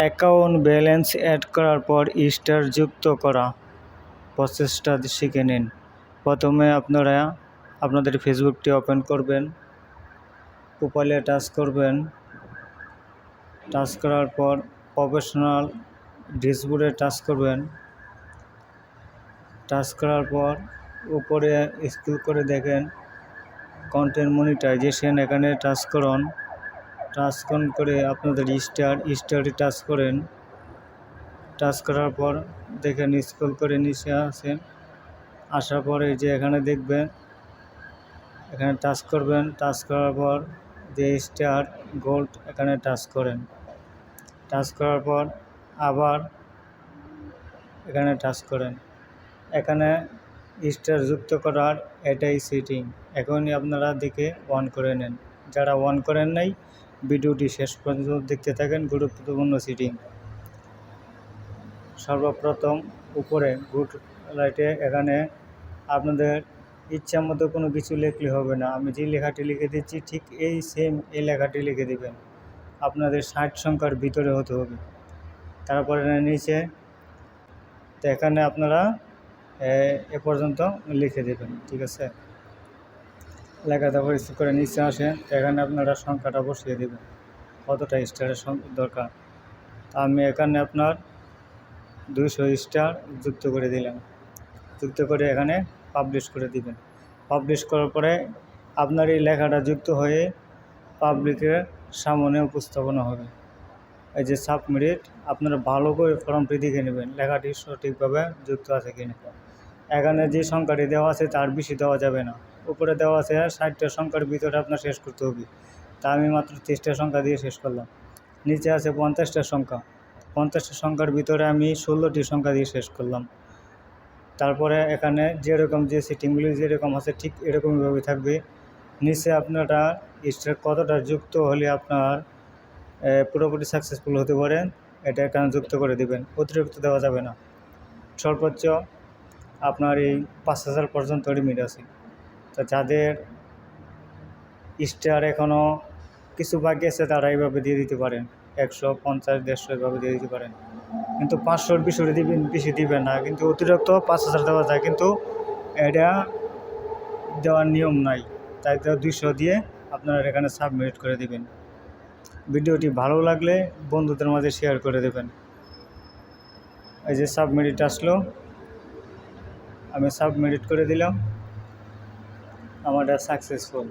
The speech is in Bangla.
অ্যাকাউন্ট ব্যালেন্স অ্যাড করার পর স্টার যুক্ত করা প্রসেসটা শিখে নিন। প্রথমে আপনারা আপনাদের ফেসবুকটি ওপেন করবেন, প্রোফাইলে টাচ করবেন। টাচ করার পর প্রফেশনাল ড্যাশবোর্ডে টাচ করবেন। টাচ করার পর উপরে স্ক্রল করে দেখেন কন্টেন্ট মনিটাইজেশন, এখানে টাচ করুন। টাচ করে আপনাদের স্টারে টাচ করেন। টাচ করার পর দেখেন স্ক্রল করে নিচে আসেন। আসার পরে যে এখানে দেখবেন, এখানে টাচ করবেন। টাচ করার পর যে স্টার গোল্ড এখানে টাচ করেন। টাচ করার পর আবার এখানে টাচ করেন। এখানে স্টার যুক্ত করার এটাই সেটিং। এখনই আপনারা দেখে অন করে নেন। যারা অন করেন নাই, ভিডিওটি শেষ পর্যন্ত দেখতে থাকেন। গুরুত্বপূর্ণ সেটিং। সর্বপ্রথম উপরে গুড লাইটে এখানে আপনাদের ইচ্ছা মতো কোনো কিছু লিখলে হবে না। আমি যে লেখাটি লিখে দিচ্ছি ঠিক এই সেম এই লেখাটি লিখে দেবেন। আপনাদের 60 সংখ্যার ভিতরে হতে হবে। তারপরে নিচে তো এখানে আপনারা এ পর্যন্ত লিখে দেবেন, ঠিক আছে। লেখা তারপর স্ক্রল করে নিচে আসেন। এখানে আপনারা সংখ্যাটা বসিয়ে দেবেন, কতটা স্টারের দরকার। আমি এখানে আপনার 200 স্টার যুক্ত করে দিলাম। যুক্ত করে এখানে পাবলিশ করে দিবেন। পাবলিশ করার পরে আপনার এই লেখাটা যুক্ত হয়ে পাবলিকের সামনে উপস্থাপনা হবে। এই যে সাবমিট, আপনারা ভালো করে ফর্মটি দেখে নেবেন লেখাটি সঠিকভাবে যুক্ত আছে কিনা। এখানে যে সংখ্যাটি দেওয়া আছে তার বেশি দেওয়া যাবে না। উপরে দেওয়া আছে 60টা সংখ্যার ভিতরে আপনার শেষ করতে হবে। তা আমি মাত্র 30টা সংখ্যা দিয়ে শেষ করলাম। নিচে আছে 50টা সংখ্যা। 50টা সংখ্যার ভিতরে আমি 16টি সংখ্যা দিয়ে শেষ করলাম। তারপরে এখানে যেরকম যে সেটিংগুলি যেরকম আছে ঠিক এরকমভাবে থাকবে। নিচে আপনারা স্টার কতটা যুক্ত হলে আপনার পুরোপুরি সাকসেসফুল হতে পারেন এটা এখানে যুক্ত করে দেবেন। অতিরিক্ত দেওয়া যাবে না। সর্বোচ্চ আপনার এই 5000 পর্যন্ত লিমিট আছে। তো যাদের স্টার এখনও কিছু বাকি আছে তারা এইভাবে দিয়ে দিতে পারেন। 150, 150 এভাবে দিয়ে দিতে পারেন। কিন্তু 500-র বেশি দিবেন না। কিন্তু অতিরিক্ত 5000 দেওয়া যায়, কিন্তু এটা দেওয়ার নিয়ম নাই। তাই তো 200 দিয়ে আপনারা এখানে সাবমিট করে দেবেন। ভিডিওটি ভালো লাগলে বন্ধুদের মাঝে শেয়ার করে দেবেন। এই যে সাবমিট আসলো, আমি সাবমিট করে দিলাম। আমারটা সাকসেসফুল।